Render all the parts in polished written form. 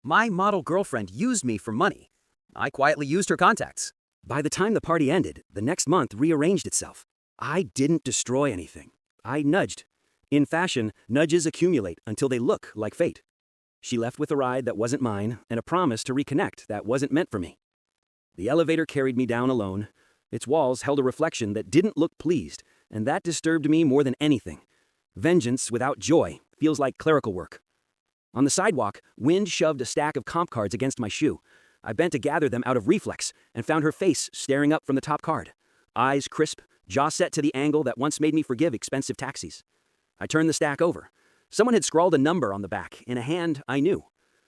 My model girlfriend used me for money. I quietly used her contacts. By the time the party ended, the next month rearranged itself. I didn't destroy anything. I nudged. In fashion, nudges accumulate until they look like fate. She left with a ride that wasn't mine and a promise to reconnect that wasn't meant for me. The elevator carried me down alone. Its walls held a reflection that didn't look pleased, and that disturbed me more than anything. Vengeance without joy feels like clerical work. On the sidewalk, wind shoved a stack of comp cards against my shoe. I bent to gather them out of reflex and found her face staring up from the top card. Eyes crisp, jaw set to the angle that once made me forgive expensive taxis. I turned the stack over. Someone had scrawled a number on the back in a hand I knew.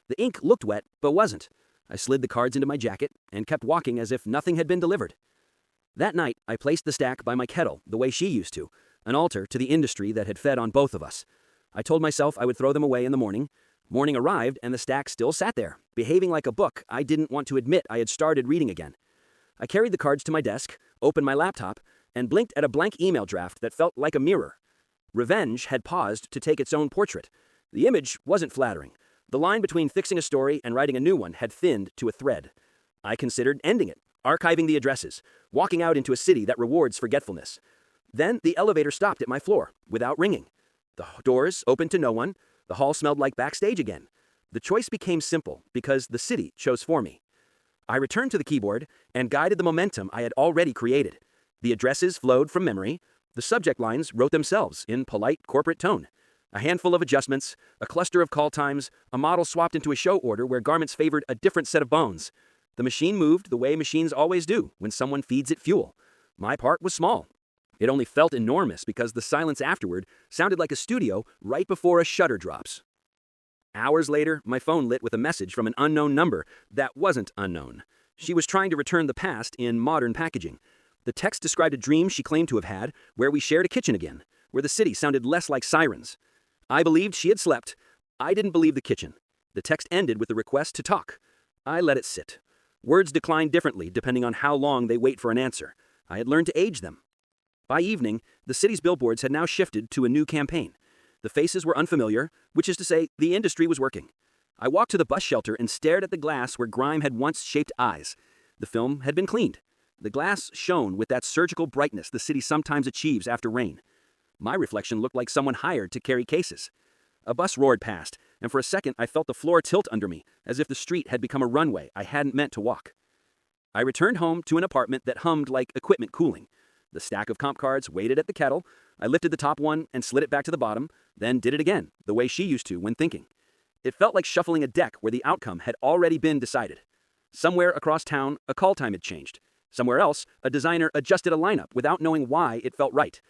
The ink looked wet, but wasn't. I slid the cards into my jacket and kept walking as if nothing had been delivered. That night, I placed the stack by my kettle the way she used to, an altar to the industry that had fed on both of us. I told myself I would throw them away in the morning. Morning arrived and the stack still sat there, behaving like a book I didn't want to admit I had started reading again. I carried the cards to my desk, opened my laptop, and blinked at a blank email draft that felt like a mirror. Revenge had paused to take its own portrait. The image wasn't flattering. The line between fixing a story and writing a new one had thinned to a thread. I considered ending it, archiving the addresses, walking out into a city that rewards forgetfulness. Then the elevator stopped at my floor, without ringing. The doors opened to no one. The hall smelled like backstage again. The choice became simple because the city chose for me. I returned to the keyboard and guided the momentum I had already created. The addresses flowed from memory. The subject lines wrote themselves in polite corporate tone. A handful of adjustments, a cluster of call times, a model swapped into a show order where garments favored a different set of bones. The machine moved the way machines always do when someone feeds it fuel. My part was small. It only felt enormous because the silence afterward sounded like a studio right before a shutter drops. Hours later, my phone lit with a message from an unknown number that wasn't unknown. She was trying to return the past in modern packaging. The text described a dream she claimed to have had, where we shared a kitchen again, where the city sounded less like sirens. I believed she had slept. I didn't believe the kitchen. The text ended with the request to talk. I let it sit. Words decline differently depending on how long they wait for an answer. I had learned to age them. By evening, the city's billboards had now shifted to a new campaign. The faces were unfamiliar, which is to say, the industry was working. I walked to the bus shelter and stared at the glass where grime had once shaped eyes. The film had been cleaned. The glass shone with that surgical brightness the city sometimes achieves after rain. My reflection looked like someone hired to carry cases. A bus roared past, and for a second I felt the floor tilt under me, as if the street had become a runway I hadn't meant to walk. I returned home to an apartment that hummed like equipment cooling. The stack of comp cards waited at the kettle. I lifted the top one and slid it back to the bottom, then did it again, the way she used to when thinking. It felt like shuffling a deck where the outcome had already been decided. Somewhere across town, a call time had changed. Somewhere else, a designer adjusted a lineup without knowing why it felt right.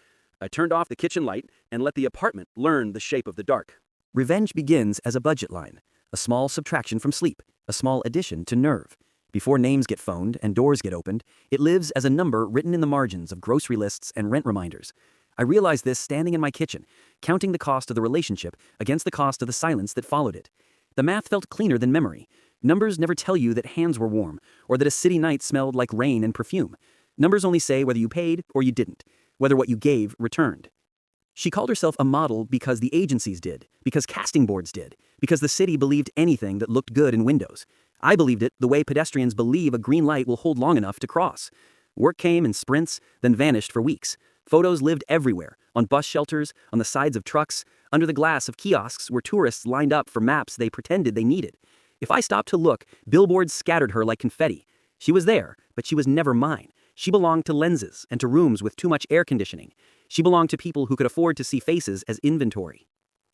I turned off the kitchen light and let the apartment learn the shape of the dark. Revenge begins as a budget line, a small subtraction from sleep, a small addition to nerve. Before names get phoned and doors get opened, it lives as a number written in the margins of grocery lists and rent reminders. I realized this standing in my kitchen, counting the cost of the relationship against the cost of the silence that followed it. The math felt cleaner than memory. Numbers never tell you that hands were warm or that a city night smelled like rain and perfume. Numbers only say whether you paid or you didn't, whether what you gave returned. She called herself a model because the agencies did, because casting boards did, because the city believed anything that looked good in windows. I believed it the way pedestrians believe a green light will hold long enough to cross. Work came in sprints, then vanished for weeks. Photos lived everywhere, on bus shelters, on the sides of trucks, under the glass of kiosks where tourists lined up for maps they pretended they needed. If I stopped to look, billboards scattered her like confetti. She was there, but she was never mine. She belonged to lenses and to rooms with too much air conditioning. She belonged to people who could afford to see faces as inventory.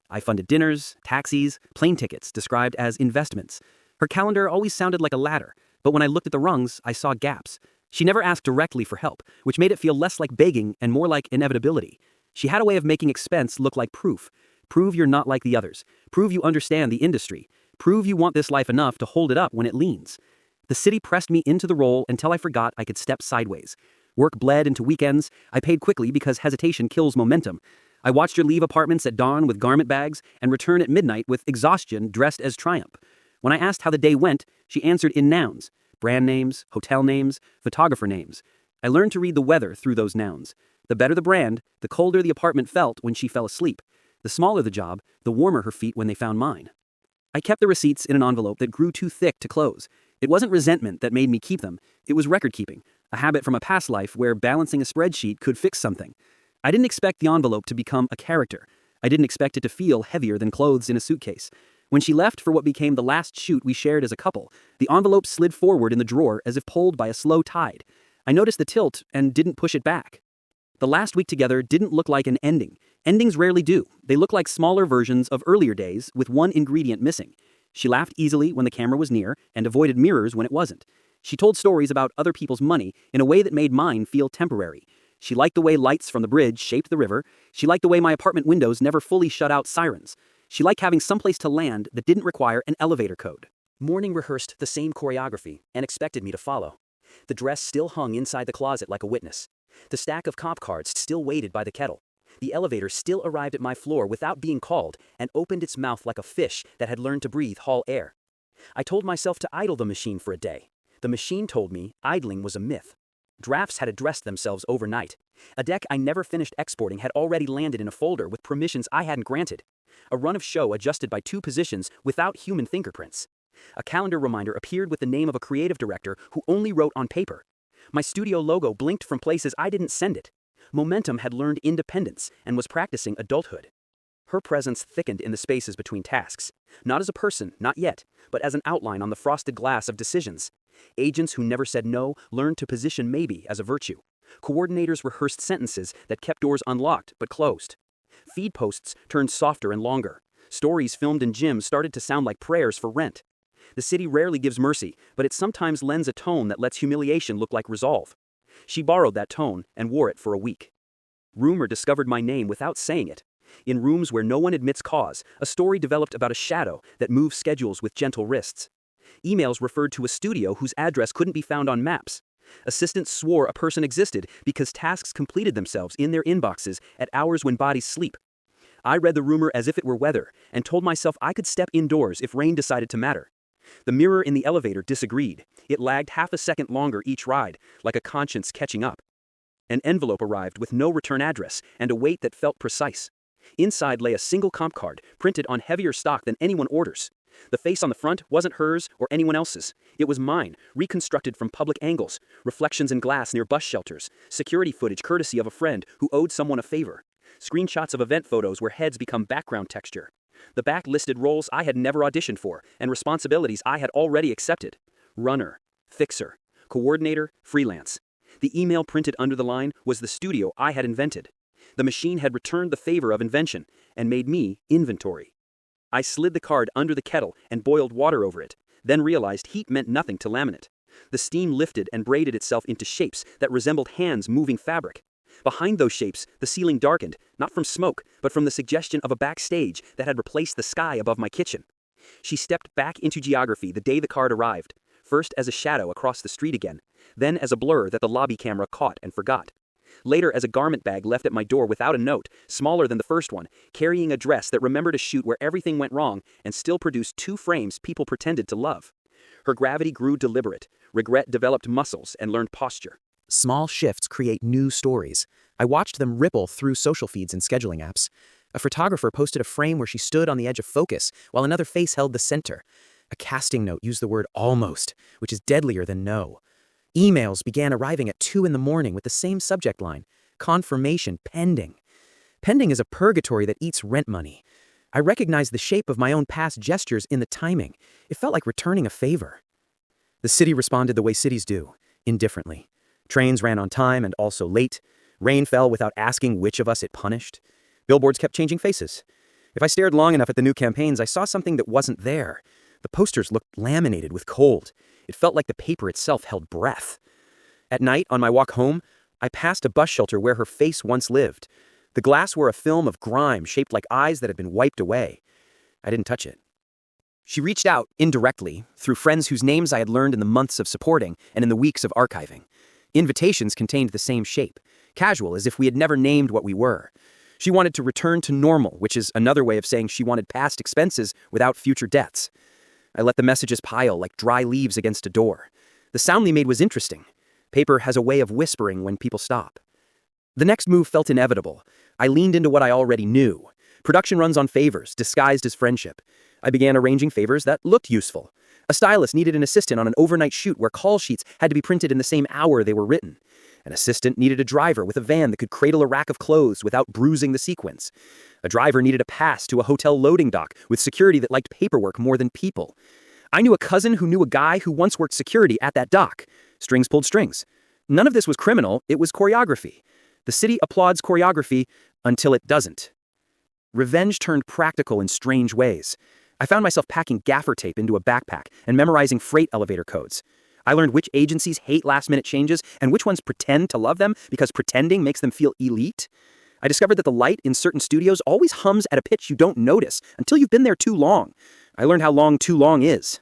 I funded dinners, taxis, plane tickets described as investments. Her calendar always sounded like a ladder, but when I looked at the rungs, I saw gaps. She never asked directly for help, which made it feel less like begging and more like inevitability. She had a way of making expense look like proof. Prove you're not like the others. Prove you understand the industry. Prove you want this life enough to hold it up when it leans. The city pressed me into the role until I forgot I could step sideways. Work bled into weekends. I paid quickly because hesitation kills momentum. I watched her leave apartments at dawn with garment bags and return at midnight with exhaustion dressed as triumph. When I asked how the day went, she answered in nouns. Brand names, hotel names, photographer names. I learned to read the weather through those nouns. The better the brand, the colder the apartment felt when she fell asleep. The smaller the job, the warmer her feet when they found mine. I kept the receipts in an envelope that grew too thick to close. It wasn't resentment that made me keep them, it was record keeping, a habit from a past life where balancing a spreadsheet could fix something. I didn't expect the envelope to become a character. I didn't expect it to feel heavier than clothes in a suitcase. When she left for what became the last shoot we shared as a couple, the envelope slid forward in the drawer as if pulled by a slow tide. I noticed the tilt and didn't push it back. The last week together didn't look like an ending. Endings rarely do. They look like smaller versions of earlier days with one ingredient missing. She laughed easily when the camera was near and avoided mirrors when it wasn't. She told stories about other people's money in a way that made mine feel temporary. She liked the way lights from the bridge shaped the river. She liked the way my apartment windows never fully shut out sirens. She liked having someplace to land that didn't require an elevator code. Morning rehearsed the same choreography and expected me to follow. The dress still hung inside the closet like a witness. The stack of comp cards still waited by the kettle. The elevator still arrived at my floor without being called and opened its mouth like a fish that had learned to breathe hall air. I told myself to idle the machine for a day. The machine told me idling was a myth. Drafts had addressed themselves overnight. A deck I never finished exporting had already landed in a folder with permissions I hadn't granted. A run of show adjusted by 2 positions without human fingerprints. A calendar reminder appeared with the name of a creative director who only wrote on paper. My studio logo blinked from places I didn't send it. Momentum had learned independence and was practicing adulthood. Her presence thickened in the spaces between tasks, not as a person, not yet, but as an outline on the frosted glass of decisions. Agents who never said no learned to position maybe as a virtue. Coordinators rehearsed sentences that kept doors unlocked but closed. Feed posts turned softer and longer. Stories filmed in gyms started to sound like prayers for rent. The city rarely gives mercy, but it sometimes lends a tone that lets humiliation look like resolve. She borrowed that tone and wore it for a week. Rumor discovered my name without saying it. In rooms where no one admits cause, a story developed about a shadow that moves schedules with gentle wrists. Emails referred to a studio whose address couldn't be found on maps. Assistants swore a person existed because tasks completed themselves in their inboxes at hours when bodies sleep. I read the rumor as if it were weather and told myself I could step indoors if rain decided to matter. The mirror in the elevator disagreed. It lagged half a second longer each ride, like a conscience catching up. An envelope arrived with no return address and a weight that felt precise. Inside lay a single comp card, printed on heavier stock than anyone orders. The face on the front wasn't hers or anyone else's. It was mine, reconstructed from public angles, reflections in glass near bus shelters, security footage courtesy of a friend who owed someone a favor, screenshots of event photos where heads become background texture. The back listed roles I had never auditioned for and responsibilities I had already accepted. Runner, fixer, coordinator, freelance. The email printed under the line was the studio I had invented. The machine had returned the favor of invention and made me inventory. I slid the card under the kettle and boiled water over it, then realized heat meant nothing to laminate. The steam lifted and braided itself into shapes that resembled hands moving fabric. Behind those shapes, the ceiling darkened, not from smoke, but from the suggestion of a backstage that had replaced the sky above my kitchen. She stepped back into geography the day the card arrived, first as a shadow across the street again, then as a blur that the lobby camera caught and forgot. Later as a garment bag left at my door without a note, smaller than the first one, carrying a dress that remembered a shoot where everything went wrong and still produced 2 frames people pretended to love. Her gravity grew deliberate. Regret developed muscles and learned posture. Small shifts create new stories. I watched them ripple through social feeds and scheduling apps. A photographer posted a frame where she stood on the edge of focus, while another face held the center. A casting note used the word almost, which is deadlier than no. Emails began arriving at 2 in the morning with the same subject line, confirmation pending. Pending is a purgatory that eats rent money. I recognized the shape of my own past gestures in the timing. It felt like returning a favor. The city responded the way cities do, indifferently. Trains ran on time and also late. Rain fell without asking which of us it punished. Billboards kept changing faces. If I stared long enough at the new campaigns, I saw something that wasn't there. The posters looked laminated with cold. It felt like the paper itself held breath. At night, on my walk home, I passed a bus shelter where her face once lived. The glass wore a film of grime shaped like eyes that had been wiped away. I didn't touch it. She reached out, indirectly, through friends whose names I had learned in the months of supporting and in the weeks of archiving. Invitations contained the same shape, casual as if we had never named what we were. She wanted to return to normal, which is another way of saying she wanted past expenses without future debts. I let the messages pile like dry leaves against a door. The sound they made was interesting. Paper has a way of whispering when people stop. The next move felt inevitable. I leaned into what I already knew. Production runs on favors, disguised as friendship. I began arranging favors that looked useful. A stylist needed an assistant on an overnight shoot where call sheets had to be printed in the same hour they were written. An assistant needed a driver with a van that could cradle a rack of clothes without bruising the sequins. A driver needed a pass to a hotel loading dock with security that liked paperwork more than people. I knew a cousin who knew a guy who once worked security at that dock. Strings pulled strings. None of this was criminal, it was choreography. The city applauds choreography until it doesn't. Revenge turned practical in strange ways. I found myself packing gaffer tape into a backpack and memorizing freight elevator codes. I learned which agencies hate last-minute changes and which ones pretend to love them because pretending makes them feel elite. I discovered that the light in certain studios always hums at a pitch you don't notice until you've been there too long. I learned how long too long is.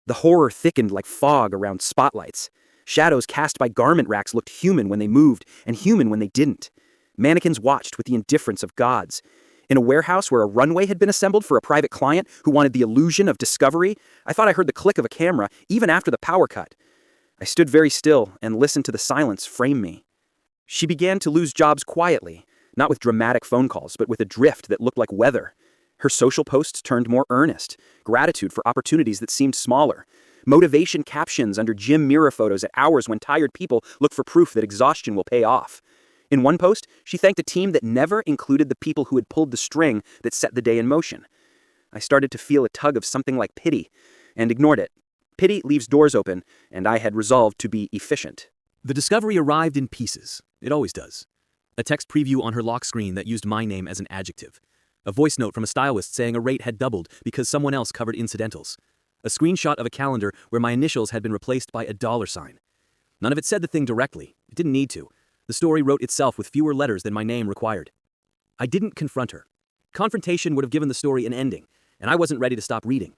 The horror thickened like fog around spotlights. Shadows cast by garment racks looked human when they moved and human when they didn't. Mannequins watched with the indifference of gods. In a warehouse where a runway had been assembled for a private client who wanted the illusion of discovery, I thought I heard the click of a camera even after the power cut. I stood very still and listened to the silence frame me. She began to lose jobs quietly, not with dramatic phone calls, but with a drift that looked like weather. Her social posts turned more earnest, gratitude for opportunities that seemed smaller, motivation captions under gym mirror photos at hours when tired people look for proof that exhaustion will pay off. In one post, she thanked a team that never included the people who had pulled the string that set the day in motion. I started to feel a tug of something like pity, and ignored it. Pity leaves doors open, and I had resolved to be efficient. The discovery arrived in pieces. It always does. A text preview on her lock screen that used my name as an adjective. A voice note from a stylist saying a rate had doubled because someone else covered incidentals. A screenshot of a calendar where my initials had been replaced by a $sign. None of it said the thing directly. It didn't need to. The story wrote itself with fewer letters than my name required. I didn't confront her. Confrontation would have given the story an ending, and I wasn't ready to stop reading.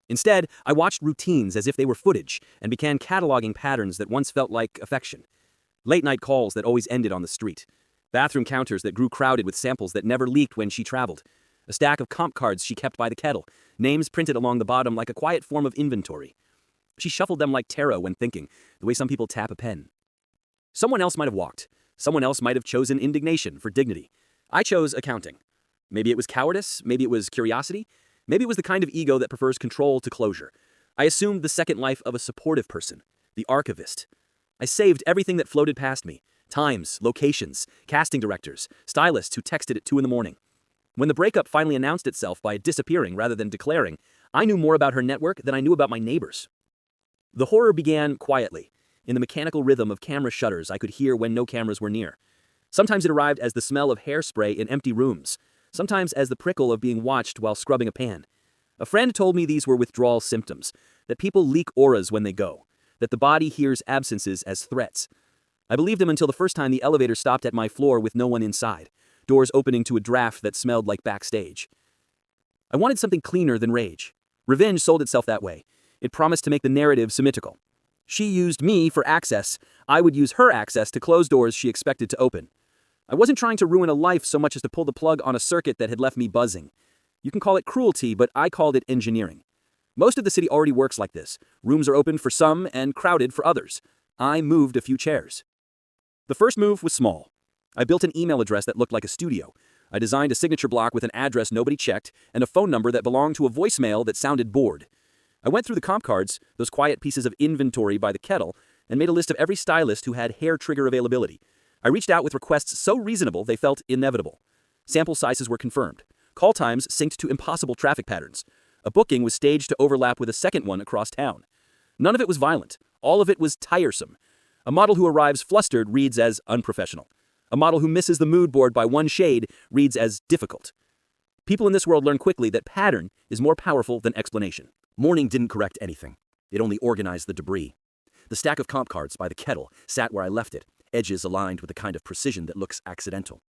Instead, I watched routines as if they were footage and began cataloging patterns that once felt like affection. Late-night calls that always ended on the street. Bathroom counters that grew crowded with samples that never leaked when she traveled. A stack of comp cards she kept by the kettle, names printed along the bottom like a quiet form of inventory. She shuffled them like tarot when thinking, the way some people tap a pen. Someone else might have walked. Someone else might have chosen indignation for dignity. I chose accounting. Maybe it was cowardice, maybe it was curiosity, maybe it was the kind of ego that prefers control to closure. I assumed the second life of a supportive person, the archivist. I saved everything that floated past me. Times, locations, casting directors, stylists who texted at 2 a.m. When the breakup finally announced itself by disappearing rather than declaring, I knew more about her network than I knew about my neighbors. The horror began quietly. In the mechanical rhythm of camera shutters I could hear when no cameras were near. Sometimes it arrived as the smell of hairspray in empty rooms, sometimes as the prickle of being watched while scrubbing a pan. A friend told me these were withdrawal symptoms, that people leak auras when they go, that the body hears absences as threats. I believed him until the first time the elevator stopped at my floor with no one inside, doors opening to a draft that smelled like backstage. I wanted something cleaner than rage. Revenge sold itself that way. It promised to make the narrative symmetrical. She used me for access. I would use her access to close doors she expected to open. I wasn't trying to ruin a life so much as to pull the plug on a circuit that had left me buzzing. You can call it cruelty, but I called it engineering. Most of the city already works like this. Rooms are open for some and crowded for others. I moved a few chairs. The first move was small. I built an email address that looked like a studio. I designed a signature block with an address nobody checked and a phone number that belonged to a voicemail that sounded bored. I went through the comp cards, those quiet pieces of inventory by the kettle, and made a list of every stylist who had hair trigger availability. I reached out with requests so reasonable they felt inevitable. Sample sizes were confirmed. Call times synced to impossible traffic patterns. A booking was staged to overlap with a second one across town. None of it was violent. All of it was tiresome. A model who arrives flustered reads as unprofessional. A model who misses the mood board by one shade reads as difficult. People in this world learn quickly that pattern is more powerful than explanation. Mourning didn't correct anything. It only organized the debris. The stack of comp cards by the kettle sat where I left it, edges aligned with the kind of precision that looks accidental.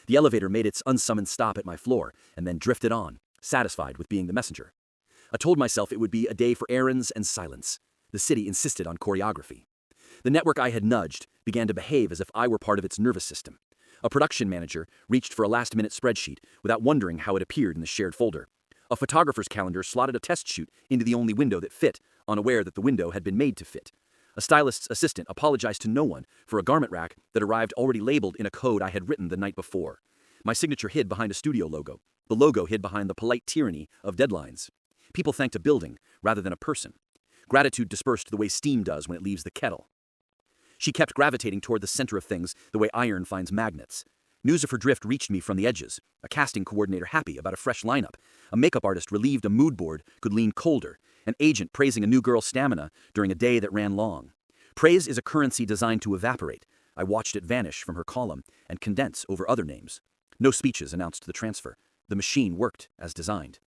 The elevator made its unsummoned stop at my floor and then drifted on, satisfied with being the messenger. I told myself it would be a day for errands and silence. The city insisted on choreography. The network I had nudged began to behave as if I were part of its nervous system. A production manager reached for a last-minute spreadsheet without wondering how it appeared in the shared folder. A photographer's calendar slotted a test shoot into the only window that fit, unaware that the window had been made to fit. A stylist's assistant apologized to no one for a garment rack that arrived already labeled in a code I had written the night before. My signature hid behind a studio logo. The logo hid behind the polite tyranny of deadlines. People thanked a building rather than a person. Gratitude dispersed the way steam does when it leaves the kettle. She kept gravitating toward the center of things the way iron finds magnets. News of her drift reached me from the edges. A casting coordinator happy about a fresh lineup. A makeup artist relieved a mood board could lean colder. An agent praising a new girl's stamina during a day that ran long. Praise is a currency designed to evaporate. I watched it vanish from her column and condense over other names. No speeches announced the transfer. The machine worked as designed.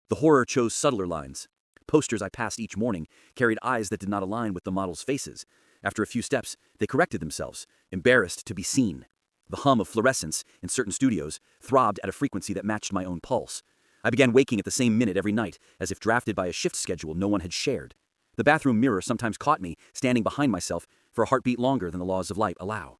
The horror chose subtler lines. Posters I passed each morning carried eyes that did not align with the models' faces. After a few steps, they corrected themselves, embarrassed to be seen. The hum of fluorescence in certain studios throbbed at a frequency that matched my own pulse. I began waking at the same minute every night, as if drafted by a shift schedule no one had shared. The bathroom mirror sometimes caught me standing behind myself for a heartbeat longer than the laws of light allow.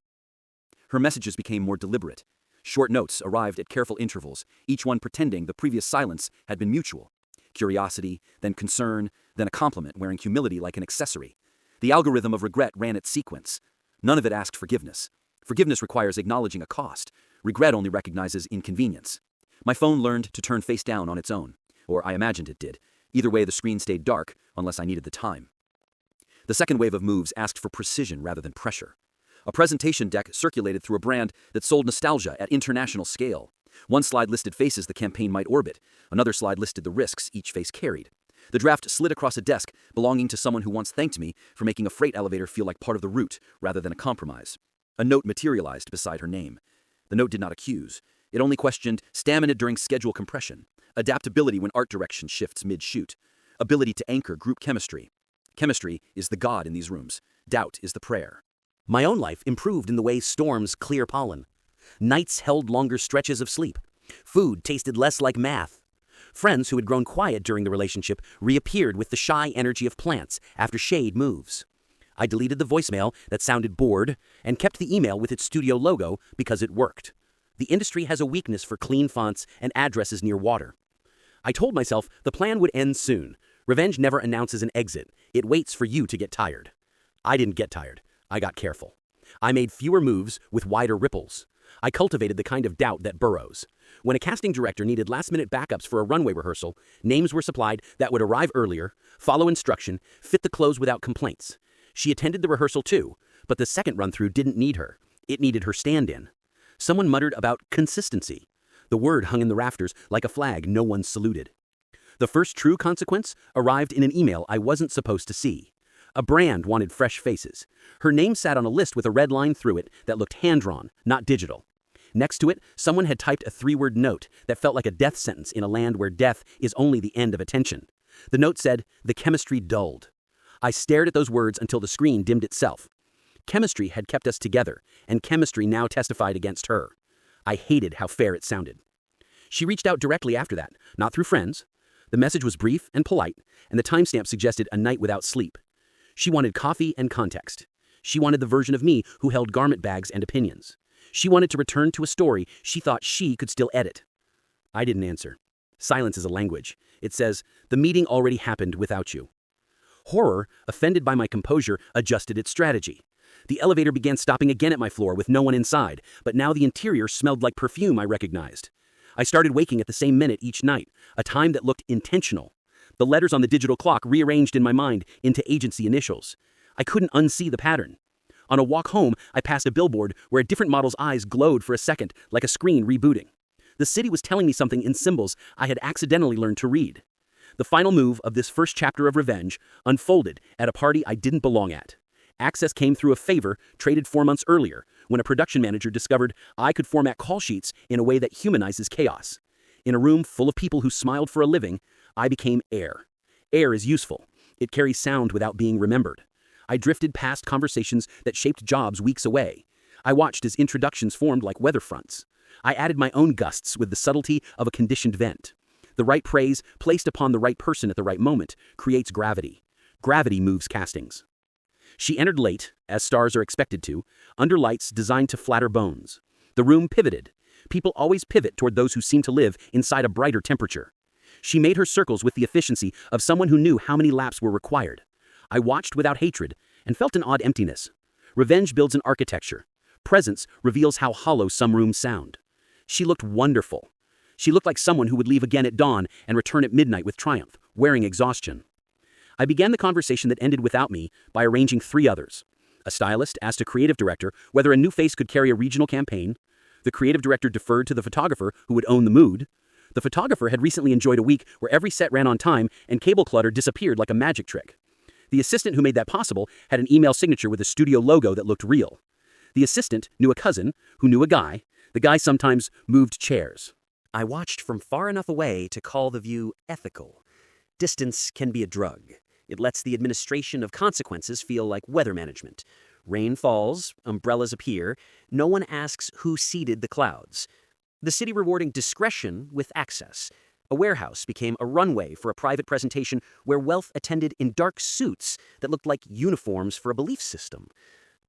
Her messages became more deliberate. Short notes arrived at careful intervals, each one pretending the previous silence had been mutual. Curiosity, then concern, then a compliment wearing humility like an accessory. The algorithm of regret ran its sequence. None of it asked forgiveness. Forgiveness requires acknowledging a cost. Regret only recognizes inconvenience. My phone learned to turn face down on its own, or I imagined it did. Either way, the screen stayed dark, unless I needed the time. The second wave of moves asked for precision rather than pressure. A presentation deck circulated through a brand that sold nostalgia at international scale. One slide listed faces the campaign might orbit. Another slide listed the risks each face carried. The draft slid across a desk belonging to someone who once thanked me for making a freight elevator feel like part of the route rather than a compromise. A note materialized beside her name. The note did not accuse. It only questioned stamina during schedule compression, adaptability when art direction shifts mid-shoot, ability to anchor group chemistry. Chemistry is the god in these rooms. Doubt is the prayer. My own life improved in the way storms clear pollen. Nights held longer stretches of sleep. Food tasted less like math. Friends who had grown quiet during the relationship reappeared with the shy energy of plants after shade moves. I deleted the voicemail that sounded bored and kept the email with its studio logo because it worked. The industry has a weakness for clean fonts and addresses near water. I told myself the plan would end soon. Revenge never announces an exit. It waits for you to get tired. I didn't get tired. I got careful. I made fewer moves with wider ripples. I cultivated the kind of doubt that burrows. When a casting director needed last-minute backups for a runway rehearsal, names were supplied that would arrive earlier, follow instruction, fit the clothes without complaints. She attended the rehearsal too, but the second run-through didn't need her. It needed her stand-in. Someone muttered about consistency. The word hung in the rafters like a flag no one saluted. The first true consequence arrived in an email I wasn't supposed to see. A brand wanted fresh faces. Her name sat on a list with a red line through it that looked hand-drawn, not digital. Next to it, someone had typed a 3-word note that felt like a death sentence in a land where death is only the end of attention. The note said, "The chemistry dulled." I stared at those words until the screen dimmed itself. Chemistry had kept us together, and chemistry now testified against her. I hated how fair it sounded. She reached out directly after that, not through friends. The message was brief and polite, and the timestamp suggested a night without sleep. She wanted coffee and context. She wanted the version of me who held garment bags and opinions. She wanted to return to a story she thought she could still edit. I didn't answer. Silence is a language. It says, "The meeting already happened without you." Horror, offended by my composure, adjusted its strategy. The elevator began stopping again at my floor with no one inside, but now the interior smelled like perfume I recognized. I started waking at the same minute each night, a time that looked intentional. The letters on the digital clock rearranged in my mind into agency initials. I couldn't unsee the pattern. On a walk home, I passed a billboard where a different model's eyes glowed for a second, like a screen rebooting. The city was telling me something in symbols I had accidentally learned to read. The final move of this first chapter of revenge unfolded at a party I didn't belong at. Access came through a favor traded 4 months earlier, when a production manager discovered I could format call sheets in a way that humanizes chaos. In a room full of people who smiled for a living, I became air. Air is useful. It carries sound without being remembered. I drifted past conversations that shaped jobs weeks away. I watched as introductions formed like weather fronts. I added my own gusts with the subtlety of a conditioned vent. The right praise, placed upon the right person at the right moment, creates gravity. Gravity moves castings. She entered late, as stars are expected to, under lights designed to flatter bones. The room pivoted. People always pivot toward those who seem to live inside a brighter temperature. She made her circles with the efficiency of someone who knew how many laps were required. I watched without hatred and felt an odd emptiness. Revenge builds an architecture. Presence reveals how hollow some rooms sound. She looked wonderful. She looked like someone who would leave again at dawn and return at midnight with triumph, wearing exhaustion. I began the conversation that ended without me by arranging 3 others. A stylist asked a creative director whether a new face could carry a regional campaign. The creative director deferred to the photographer who would own the mood. The photographer had recently enjoyed a week where every set ran on time and cable clutter disappeared like a magic trick. The assistant who made that possible had an email signature with a studio logo that looked real. The assistant knew a cousin who knew a guy. The guy sometimes moved chairs. I watched from far enough away to call the view ethical. Distance can be a drug. It lets the administration of consequences feel like weather management. Rain falls, umbrellas appear, no one asks who seeded the clouds. The city rewarding discretion with access. A warehouse became a runway for a private presentation where wealth attended in dark suits that looked like uniforms for a belief system.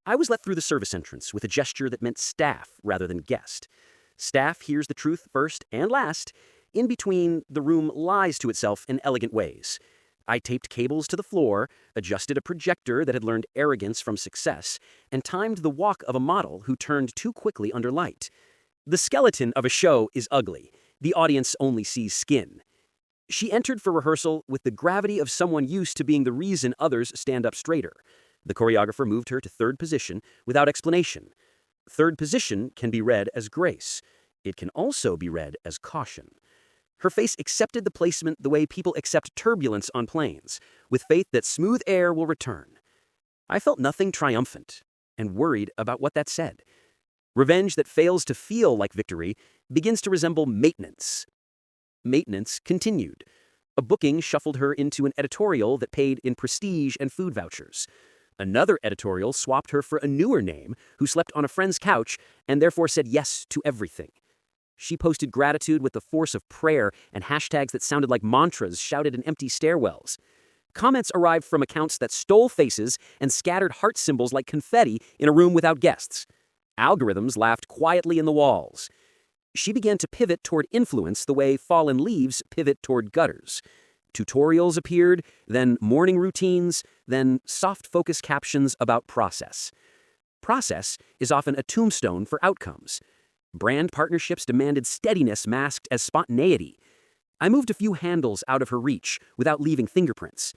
I was let through the service entrance with a gesture that meant staff rather than guest. Staff hears the truth first and last. In between, the room lies to itself in elegant ways. I taped cables to the floor, adjusted a projector that had learned arrogance from success, and timed the walk of a model who turned too quickly under light. The skeleton of a show is ugly. The audience only sees skin. She entered for rehearsal with the gravity of someone used to being the reason others stand up straighter. The choreographer moved her to 3rd position without explanation. 3rd position can be read as grace. It can also be read as caution. Her face accepted the placement the way people accept turbulence on planes, with faith that smooth air will return. I felt nothing triumphant, and worried about what that said. Revenge that fails to feel like victory begins to resemble maintenance. Maintenance continued. A booking shuffled her into an editorial that paid in prestige and food vouchers. Another editorial swapped her for a newer name who slept on a friend's couch and therefore said yes to everything. She posted gratitude with the force of prayer and hashtags that sounded like mantras shouted in empty stairwells. Comments arrived from accounts that stole faces and scattered heart symbols like confetti in a room without guests. Algorithms laughed quietly in the walls. She began to pivot toward influence the way fallen leaves pivot toward gutters. Tutorials appeared, then morning routines, then soft focus captions about process. Process is often a tombstone for outcomes. Brand partnerships demanded steadiness masked as spontaneity. I moved a few handles out of her reach without leaving fingerprints.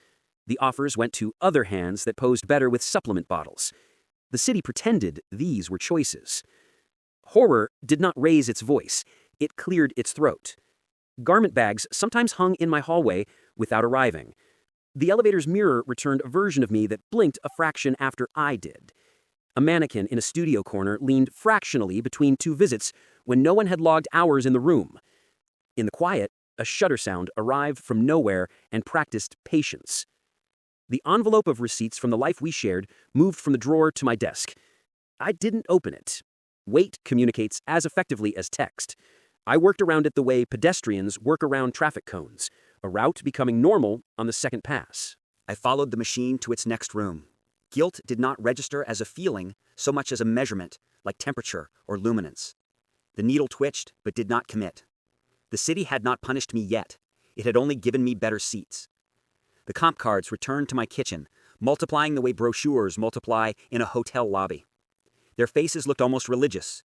The offers went to other hands that posed better with supplement bottles. The city pretended these were choices. Horror did not raise its voice. It cleared its throat. Garment bags sometimes hung in my hallway without arriving. The elevator's mirror returned a version of me that blinked a fraction after I did. A mannequin in a studio corner leaned fractionally between 2 visits when no one had logged hours in the room. In the quiet, a shutter sound arrived from nowhere and practiced patience. The envelope of receipts from the life we shared moved from the drawer to my desk. I didn't open it. Weight communicates as effectively as text. I worked around it the way pedestrians work around traffic cones, a route becoming normal on the second pass. I followed the machine to its next room. Guilt did not register as a feeling so much as a measurement, like temperature or luminance. The needle twitched, but did not commit. The city had not punished me yet. It had only given me better seats. The comp cards returned to my kitchen, multiplying the way brochures multiply in a hotel lobby. Their faces looked almost religious.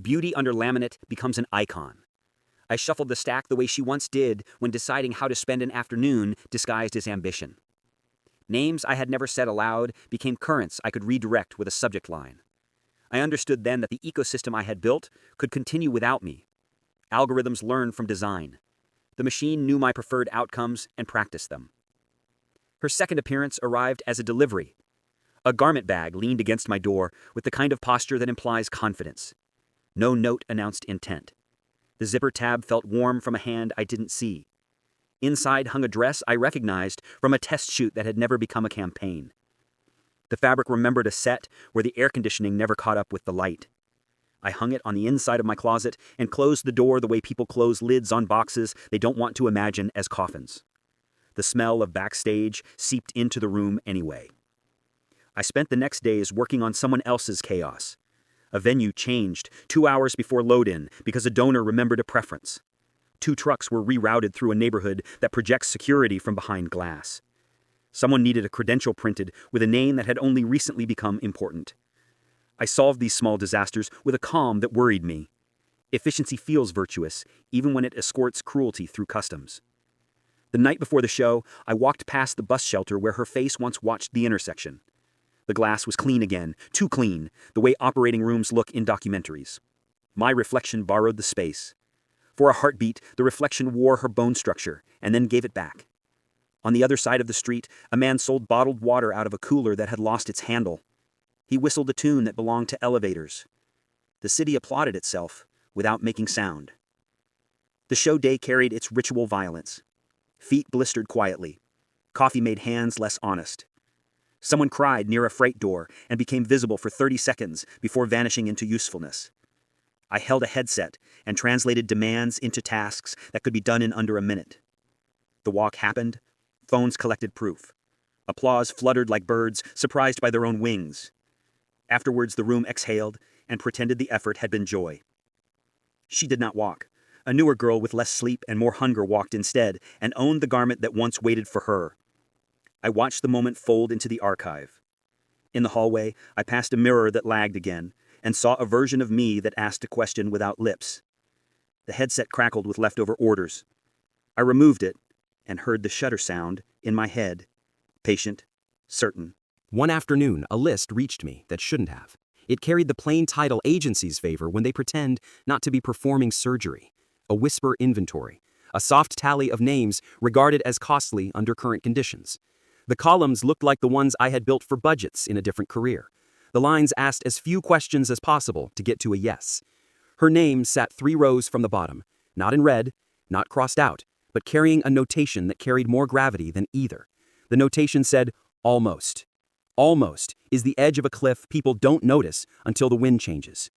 Beauty under laminate becomes an icon. I shuffled the stack the way she once did when deciding how to spend an afternoon disguised as ambition. Names I had never said aloud became currents I could redirect with a subject line. I understood then that the ecosystem I had built could continue without me. Algorithms learn from design. The machine knew my preferred outcomes and practiced them. Her second appearance arrived as a delivery. A garment bag leaned against my door with the kind of posture that implies confidence. No note announced intent. The zipper tab felt warm from a hand I didn't see. Inside hung a dress I recognized from a test shoot that had never become a campaign. The fabric remembered a set where the air conditioning never caught up with the light. I hung it on the inside of my closet and closed the door the way people close lids on boxes they don't want to imagine as coffins. The smell of backstage seeped into the room anyway. I spent the next days working on someone else's chaos. A venue changed 2 hours before load-in because a donor remembered a preference. 2 trucks were rerouted through a neighborhood that projects security from behind glass. Someone needed a credential printed with a name that had only recently become important. I solved these small disasters with a calm that worried me. Efficiency feels virtuous, even when it escorts cruelty through customs. The night before the show, I walked past the bus shelter where her face once watched the intersection. The glass was clean again, too clean, the way operating rooms look in documentaries. My reflection borrowed the space. For a heartbeat, the reflection wore her bone structure, and then gave it back. On the other side of the street, a man sold bottled water out of a cooler that had lost its handle. He whistled a tune that belonged to elevators. The city applauded itself, without making sound. The show day carried its ritual violence. Feet blistered quietly. Coffee made hands less honest. Someone cried near a freight door and became visible for 30 seconds before vanishing into usefulness. I held a headset and translated demands into tasks that could be done in under a minute. The walk happened. Phones collected proof. Applause fluttered like birds, surprised by their own wings. Afterwards, the room exhaled and pretended the effort had been joy. She did not walk. A newer girl with less sleep and more hunger walked instead and owned the garment that once waited for her. I watched the moment fold into the archive. In the hallway, I passed a mirror that lagged again and saw a version of me that asked a question without lips. The headset crackled with leftover orders. I removed it and heard the shutter sound in my head, patient, certain. One afternoon, a list reached me that shouldn't have. It carried the plain title agencies favor when they pretend not to be performing surgery. A whisper inventory. A soft tally of names regarded as costly under current conditions. The columns looked like the ones I had built for budgets in a different career. The lines asked as few questions as possible to get to a yes. Her name sat 3 rows from the bottom, not in red, not crossed out, but carrying a notation that carried more gravity than either. The notation said, almost. Almost is the edge of a cliff people don't notice until the wind changes.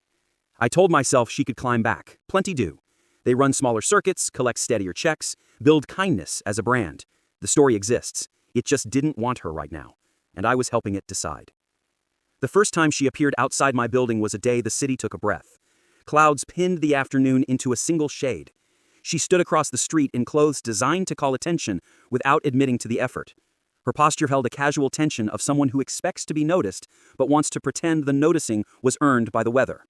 I told myself she could climb back. Plenty do. They run smaller circuits, collect steadier checks, build kindness as a brand. The story exists. It just didn't want her right now, and I was helping it decide. The first time she appeared outside my building was a day the city took a breath. Clouds pinned the afternoon into a single shade. She stood across the street in clothes designed to call attention without admitting to the effort. Her posture held a casual tension of someone who expects to be noticed but wants to pretend the noticing was earned by the weather.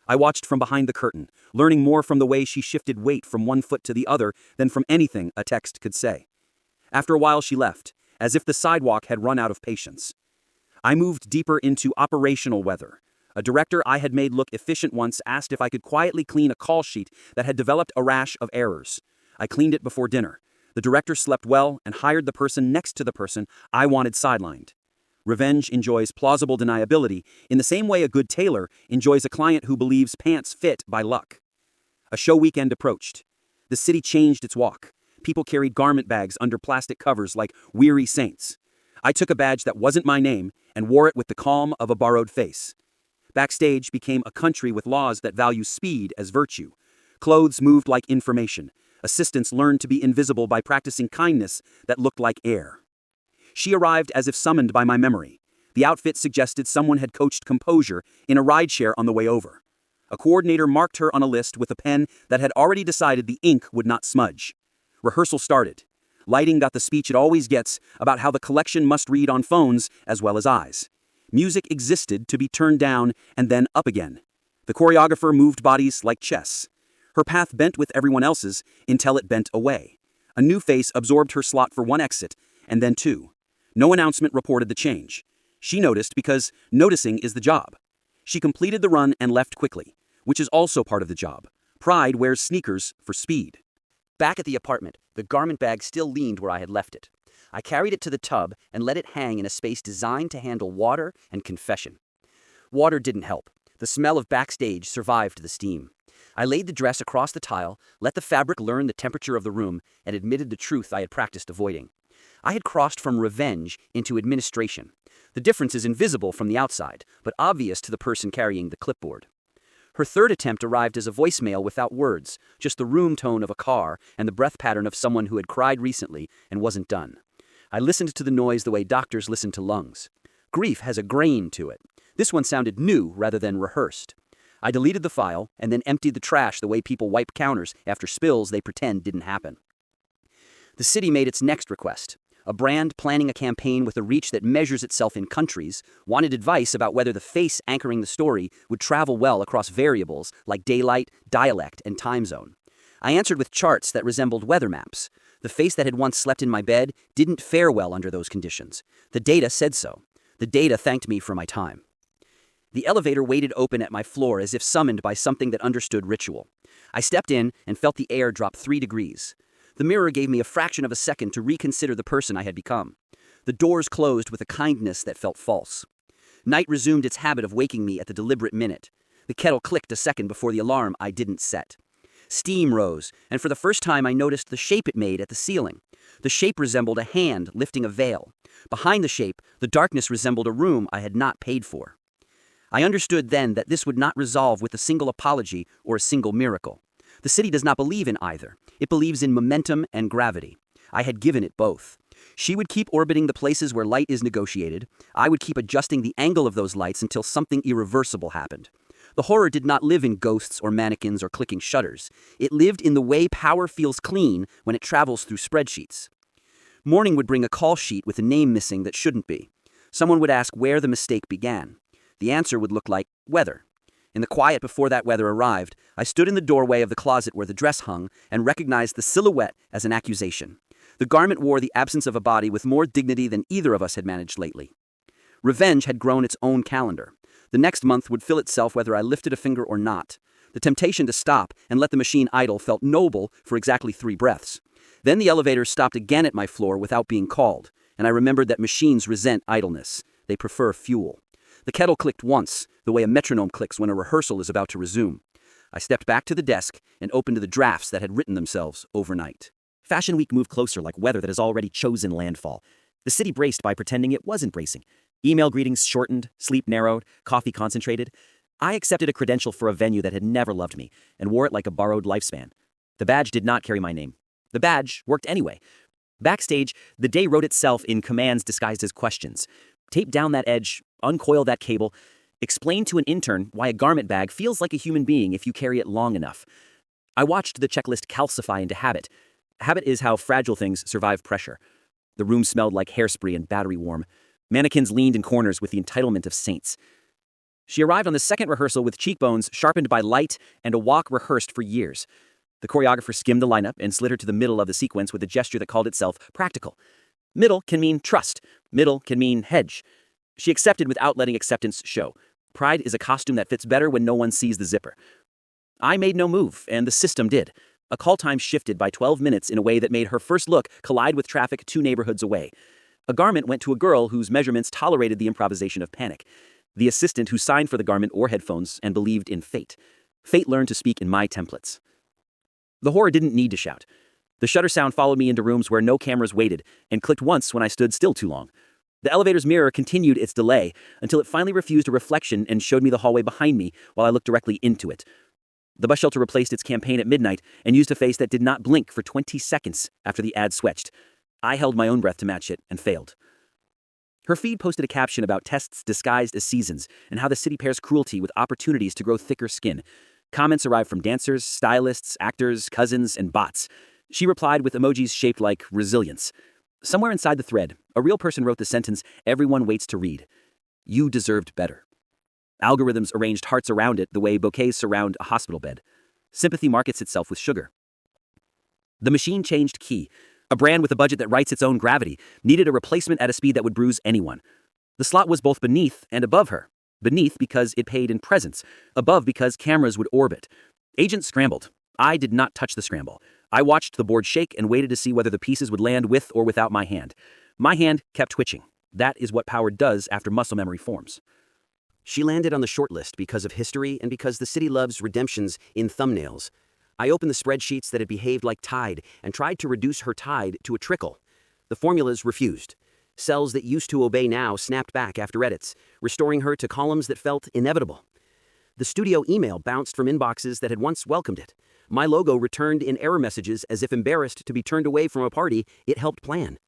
I watched from behind the curtain, learning more from the way she shifted weight from one foot to the other than from anything a text could say. After a while she left, as if the sidewalk had run out of patience. I moved deeper into operational weather. A director I had made look efficient once asked if I could quietly clean a call sheet that had developed a rash of errors. I cleaned it before dinner. The director slept well and hired the person next to the person I wanted sidelined. Revenge enjoys plausible deniability in the same way a good tailor enjoys a client who believes pants fit by luck. A show weekend approached. The city changed its walk. People carried garment bags under plastic covers like weary saints. I took a badge that wasn't my name and wore it with the calm of a borrowed face. Backstage became a country with laws that value speed as virtue. Clothes moved like information. Assistants learned to be invisible by practicing kindness that looked like air. She arrived as if summoned by my memory. The outfit suggested someone had coached composure in a rideshare on the way over. A coordinator marked her on a list with a pen that had already decided the ink would not smudge. Rehearsal started. Lighting got the speech it always gets about how the collection must read on phones as well as eyes. Music existed to be turned down and then up again. The choreographer moved bodies like chess. Her path bent with everyone else's until it bent away. A new face absorbed her slot for one exit, and then 2. No announcement reported the change. She noticed because noticing is the job. She completed the run and left quickly, which is also part of the job. Pride wears sneakers for speed. Back at the apartment, the garment bag still leaned where I had left it. I carried it to the tub and let it hang in a space designed to handle water and confession. Water didn't help. The smell of backstage survived the steam. I laid the dress across the tile, let the fabric learn the temperature of the room, and admitted the truth I had practiced avoiding. I had crossed from revenge into administration. The difference is invisible from the outside, but obvious to the person carrying the clipboard. Her third attempt arrived as a voicemail without words, just the room tone of a car and the breath pattern of someone who had cried recently and wasn't done. I listened to the noise the way doctors listen to lungs. Grief has a grain to it. This one sounded new rather than rehearsed. I deleted the file and then emptied the trash the way people wipe counters after spills they pretend didn't happen. The city made its next request. A brand planning a campaign with a reach that measures itself in countries wanted advice about whether the face anchoring the story would travel well across variables like daylight, dialect, and time zone. I answered with charts that resembled weather maps. The face that had once slept in my bed didn't fare well under those conditions. The data said so. The data thanked me for my time. The elevator waited open at my floor as if summoned by something that understood ritual. I stepped in and felt the air drop 3 degrees. The mirror gave me a fraction of a second to reconsider the person I had become. The doors closed with a kindness that felt false. Night resumed its habit of waking me at the deliberate minute. The kettle clicked a second before the alarm I didn't set. Steam rose, and for the first time I noticed the shape it made at the ceiling. The shape resembled a hand lifting a veil. Behind the shape, the darkness resembled a room I had not paid for. I understood then that this would not resolve with a single apology or a single miracle. The city does not believe in either. It believes in momentum and gravity. I had given it both. She would keep orbiting the places where light is negotiated. I would keep adjusting the angle of those lights until something irreversible happened. The horror did not live in ghosts or mannequins or clicking shutters. It lived in the way power feels clean when it travels through spreadsheets. Morning would bring a call sheet with a name missing that shouldn't be. Someone would ask where the mistake began. The answer would look like weather. In the quiet before that weather arrived, I stood in the doorway of the closet where the dress hung and recognized the silhouette as an accusation. The garment wore the absence of a body with more dignity than either of us had managed lately. Revenge had grown its own calendar. The next month would fill itself whether I lifted a finger or not. The temptation to stop and let the machine idle felt noble for exactly 3 breaths. Then the elevator stopped again at my floor without being called, and I remembered that machines resent idleness. They prefer fuel. The kettle clicked once, the way a metronome clicks when a rehearsal is about to resume. I stepped back to the desk and opened the drafts that had written themselves overnight. Fashion Week moved closer like weather that has already chosen landfall. The city braced by pretending it wasn't bracing. Email greetings shortened, sleep narrowed, coffee concentrated. I accepted a credential for a venue that had never loved me and wore it like a borrowed lifespan. The badge did not carry my name. The badge worked anyway. Backstage, the day wrote itself in commands disguised as questions. Tape down that edge, uncoil that cable, explain to an intern why a garment bag feels like a human being if you carry it long enough. I watched the checklist calcify into habit. Habit is how fragile things survive pressure. The room smelled like hairspray and battery warm. Mannequins leaned in corners with the entitlement of saints. She arrived on the second rehearsal with cheekbones sharpened by light and a walk rehearsed for years. The choreographer skimmed the lineup and slid her to the middle of the sequence with a gesture that called itself practical. Middle can mean trust. Middle can mean hedge. She accepted without letting acceptance show. Pride is a costume that fits better when no one sees the zipper. I made no move, and the system did. A call time shifted by 12 minutes in a way that made her first look collide with traffic 2 neighborhoods away. A garment went to a girl whose measurements tolerated the improvisation of panic. The assistant who signed for the garment wore headphones and believed in fate. Fate learned to speak in my templates. The horror didn't need to shout. The shutter sound followed me into rooms where no cameras waited and clicked once when I stood still too long. The elevator's mirror continued its delay until it finally refused a reflection and showed me the hallway behind me while I looked directly into it. The bus shelter replaced its campaign at midnight and used a face that did not blink for 20 seconds after the ad switched. I held my own breath to match it and failed. Her feed posted a caption about tests disguised as seasons and how the city pairs cruelty with opportunities to grow thicker skin. Comments arrived from dancers, stylists, actors, cousins, and bots. She replied with emojis shaped like resilience. Somewhere inside the thread, a real person wrote the sentence, "Everyone waits to read. You deserved better." Algorithms arranged hearts around it the way bouquets surround a hospital bed. Sympathy markets itself with sugar. The machine changed key. A brand with a budget that writes its own gravity needed a replacement at a speed that would bruise anyone. The slot was both beneath and above her. Beneath because it paid in presence. Above because cameras would orbit. Agents scrambled. I did not touch the scramble. I watched the board shake and waited to see whether the pieces would land with or without my hand. My hand kept twitching. That is what power does after muscle memory forms. She landed on the shortlist because of history and because the city loves redemptions in thumbnails. I opened the spreadsheets that had behaved like tide and tried to reduce her tide to a trickle. The formulas refused. Cells that used to obey now snapped back after edits, restoring her to columns that felt inevitable. The studio email bounced from inboxes that had once welcomed it. My logo returned in error messages as if embarrassed to be turned away from a party it helped plan.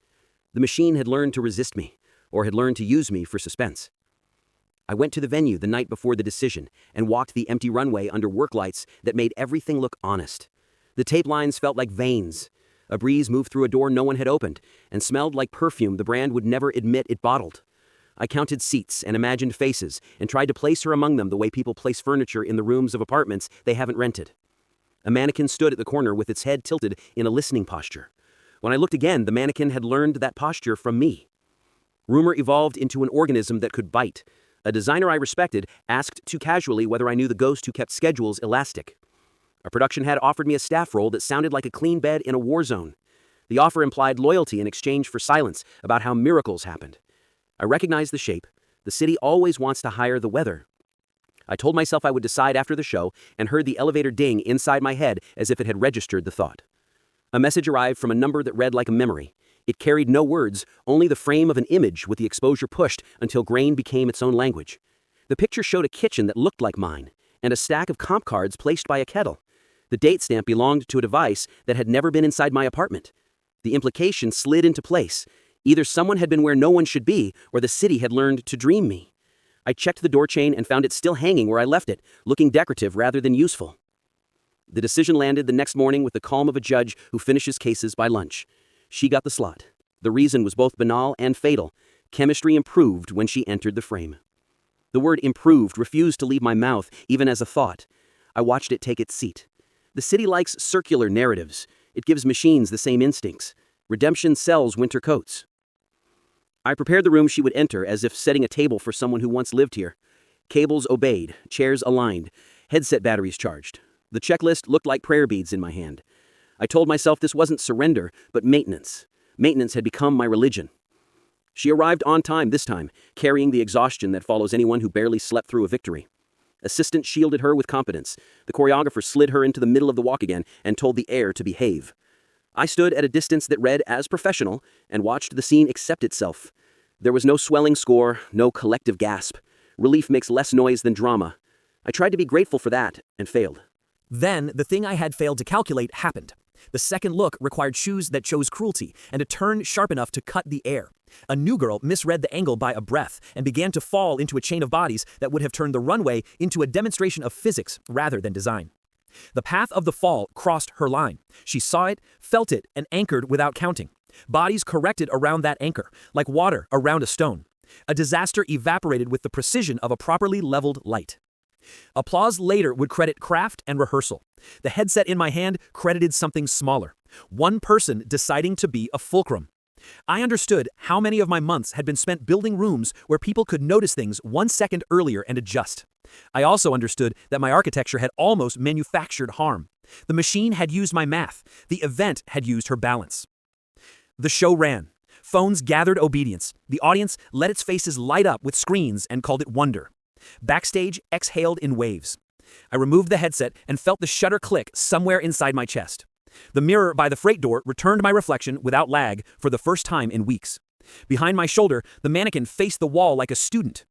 The machine had learned to resist me, or had learned to use me for suspense. I went to the venue the night before the decision and walked the empty runway under work lights that made everything look honest. The tape lines felt like veins. A breeze moved through a door no one had opened, and smelled like perfume the brand would never admit it bottled. I counted seats and imagined faces, and tried to place her among them the way people place furniture in the rooms of apartments they haven't rented. A mannequin stood at the corner with its head tilted in a listening posture. When I looked again, the mannequin had learned that posture from me. Rumor evolved into an organism that could bite. A designer I respected asked too casually whether I knew the ghost who kept schedules elastic. A production head offered me a staff role that sounded like a clean bed in a war zone. The offer implied loyalty in exchange for silence about how miracles happened. I recognized the shape. The city always wants to hire the weather. I told myself I would decide after the show and heard the elevator ding inside my head as if it had registered the thought. A message arrived from a number that read like a memory. It carried no words, only the frame of an image with the exposure pushed until grain became its own language. The picture showed a kitchen that looked like mine, and a stack of comp cards placed by a kettle. The date stamp belonged to a device that had never been inside my apartment. The implication slid into place. Either someone had been where no one should be, or the city had learned to dream me. I checked the door chain and found it still hanging where I left it, looking decorative rather than useful. The decision landed the next morning with the calm of a judge who finishes cases by lunch. She got the slot. The reason was both banal and fatal. Chemistry improved when she entered the frame. The word improved refused to leave my mouth, even as a thought. I watched it take its seat. The city likes circular narratives. It gives machines the same instincts. Redemption sells winter coats. I prepared the room she would enter as if setting a table for someone who once lived here. Cables obeyed, chairs aligned, headset batteries charged. The checklist looked like prayer beads in my hand. I told myself this wasn't surrender, but maintenance. Maintenance had become my religion. She arrived on time this time, carrying the exhaustion that follows anyone who barely slept through a victory. Assistant shielded her with competence. The choreographer slid her into the middle of the walk again and told the air to behave. I stood at a distance that read as professional and watched the scene accept itself. There was no swelling score, no collective gasp. Relief makes less noise than drama. I tried to be grateful for that and failed. Then, the thing I had failed to calculate happened. The second look required shoes that chose cruelty and a turn sharp enough to cut the air. A new girl misread the angle by a breath and began to fall into a chain of bodies that would have turned the runway into a demonstration of physics rather than design. The path of the fall crossed her line. She saw it, felt it, and anchored without counting. Bodies corrected around that anchor, like water around a stone. A disaster evaporated with the precision of a properly leveled light. Applause later would credit craft and rehearsal. The headset in my hand credited something smaller. One person deciding to be a fulcrum. I understood how many of my months had been spent building rooms where people could notice things 1 second earlier and adjust. I also understood that my architecture had almost manufactured harm. The machine had used my math. The event had used her balance. The show ran. Phones gathered obedience. The audience let its faces light up with screens and called it wonder. Backstage exhaled in waves. I removed the headset and felt the shutter click somewhere inside my chest. The mirror by the freight door returned my reflection without lag for the first time in weeks. Behind my shoulder, the mannequin faced the wall like a student.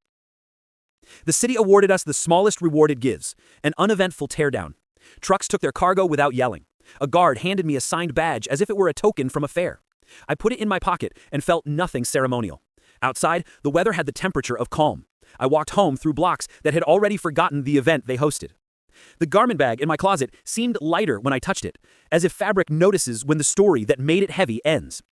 The city awarded us the smallest reward it gives, an uneventful teardown. Trucks took their cargo without yelling. A guard handed me a signed badge as if it were a token from a fair. I put it in my pocket and felt nothing ceremonial. Outside, the weather had the temperature of calm. I walked home through blocks that had already forgotten the event they hosted. The garment bag in my closet seemed lighter when I touched it, as if fabric notices when the story that made it heavy ends.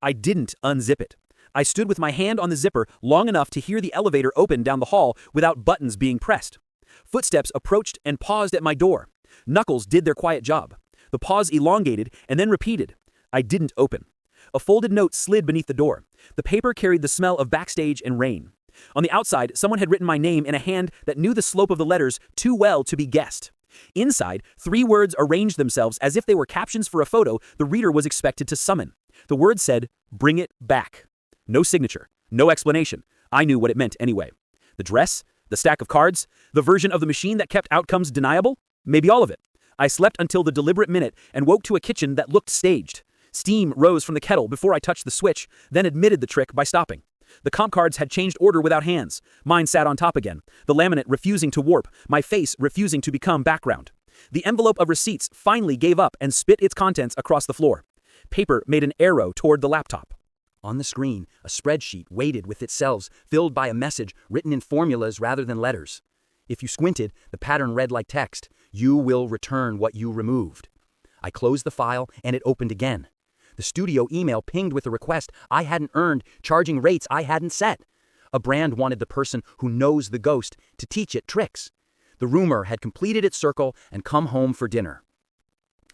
I didn't unzip it. I stood with my hand on the zipper long enough to hear the elevator open down the hall without buttons being pressed. Footsteps approached and paused at my door. Knuckles did their quiet job. The pause elongated and then repeated. I didn't open. A folded note slid beneath the door. The paper carried the smell of backstage and rain. On the outside, someone had written my name in a hand that knew the slope of the letters too well to be guessed. Inside, 3 words arranged themselves as if they were captions for a photo the reader was expected to summon. The word said, "Bring it back." No signature, no explanation. I knew what it meant anyway. The dress, the stack of cards, the version of the machine that kept outcomes deniable, maybe all of it. I slept until the deliberate minute and woke to a kitchen that looked staged. Steam rose from the kettle before I touched the switch, then admitted the trick by stopping. The comp cards had changed order without hands. Mine sat on top again, the laminate refusing to warp, my face refusing to become background. The envelope of receipts finally gave up and spit its contents across the floor. Paper made an arrow toward the laptop. On the screen, a spreadsheet waited with its cells, filled by a message written in formulas rather than letters. If you squinted, the pattern read like text, "You will return what you removed." I closed the file, and it opened again. The studio email pinged with a request I hadn't earned, charging rates I hadn't set. A brand wanted the person who knows the ghost to teach it tricks. The rumor had completed its circle and come home for dinner.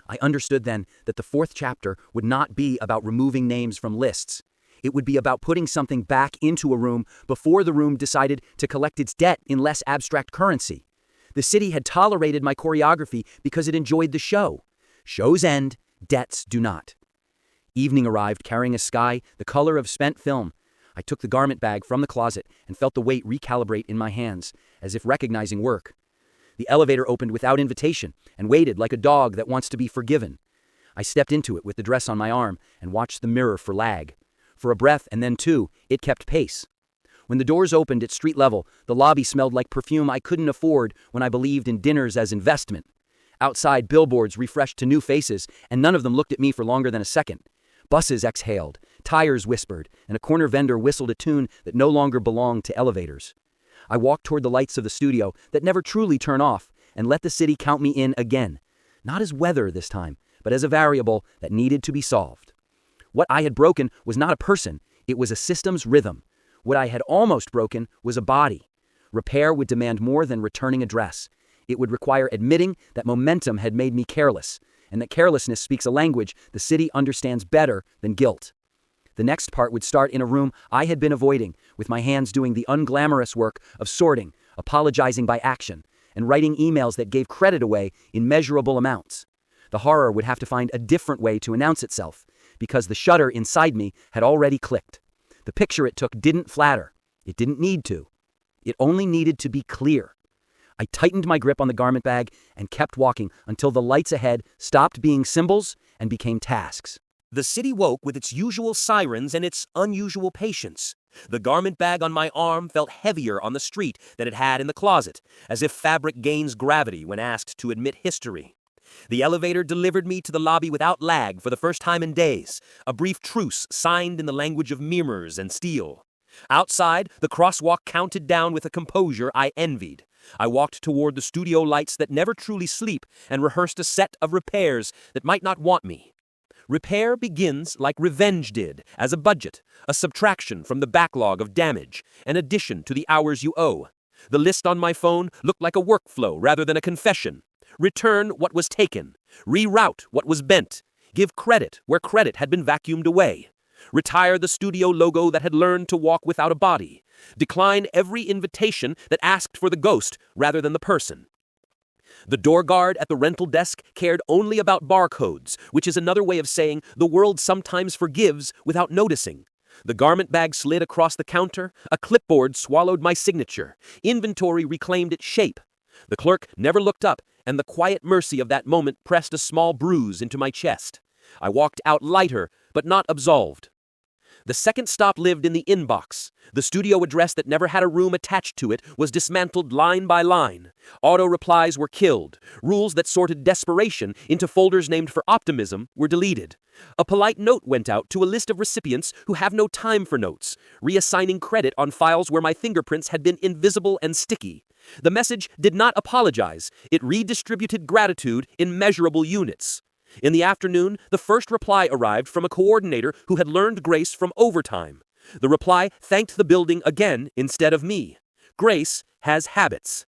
I understood then that the fourth chapter would not be about removing names from lists. It would be about putting something back into a room before the room decided to collect its debt in less abstract currency. The city had tolerated my choreography because it enjoyed the show. Shows end, debts do not. Evening arrived carrying a sky the color of spent film. I took the garment bag from the closet and felt the weight recalibrate in my hands, as if recognizing work. The elevator opened without invitation and waited like a dog that wants to be forgiven. I stepped into it with the dress on my arm and watched the mirror for lag. For a breath and then two, it kept pace. When the doors opened at street level, the lobby smelled like perfume I couldn't afford when I believed in dinners as investment. Outside, billboards refreshed to new faces, and none of them looked at me for longer than a second. Buses exhaled, tires whispered, and a corner vendor whistled a tune that no longer belonged to elevators. I walked toward the lights of the studio that never truly turn off and let the city count me in again. Not as weather this time, but as a variable that needed to be solved. What I had broken was not a person, it was a system's rhythm. What I had almost broken was a body. Repair would demand more than returning a dress. It would require admitting that momentum had made me careless, and that carelessness speaks a language the city understands better than guilt. The next part would start in a room I had been avoiding, with my hands doing the unglamorous work of sorting, apologizing by action, and writing emails that gave credit away in measurable amounts. The horror would have to find a different way to announce itself, because the shutter inside me had already clicked. The picture it took didn't flatter. It didn't need to. It only needed to be clear. I tightened my grip on the garment bag and kept walking until the lights ahead stopped being symbols and became tasks. The city woke with its usual sirens and its unusual patience. The garment bag on my arm felt heavier on the street than it had in the closet, as if fabric gains gravity when asked to admit history. The elevator delivered me to the lobby without lag for the first time in days, a brief truce signed in the language of mirrors and steel. Outside, the crosswalk counted down with a composure I envied. I walked toward the studio lights that never truly sleep and rehearsed a set of repairs that might not want me. Repair begins like revenge did, as a budget, a subtraction from the backlog of damage, an addition to the hours you owe. The list on my phone looked like a workflow rather than a confession. Return what was taken. Reroute what was bent. Give credit where credit had been vacuumed away. Retire the studio logo that had learned to walk without a body. Decline every invitation that asked for the ghost rather than the person. The door guard at the rental desk cared only about barcodes, which is another way of saying the world sometimes forgives without noticing. The garment bag slid across the counter. A clipboard swallowed my signature. Inventory reclaimed its shape. The clerk never looked up, and the quiet mercy of that moment pressed a small bruise into my chest. I walked out lighter, but not absolved. The second stop lived in the inbox. The studio address that never had a room attached to it was dismantled line by line. Auto replies were killed. Rules that sorted desperation into folders named for optimism were deleted. A polite note went out to a list of recipients who have no time for notes, reassigning credit on files where my fingerprints had been invisible and sticky. The message did not apologize. It redistributed gratitude in measurable units. In the afternoon, the first reply arrived from a coordinator who had learned grace from overtime. The reply thanked the building again instead of me. Grace has habits.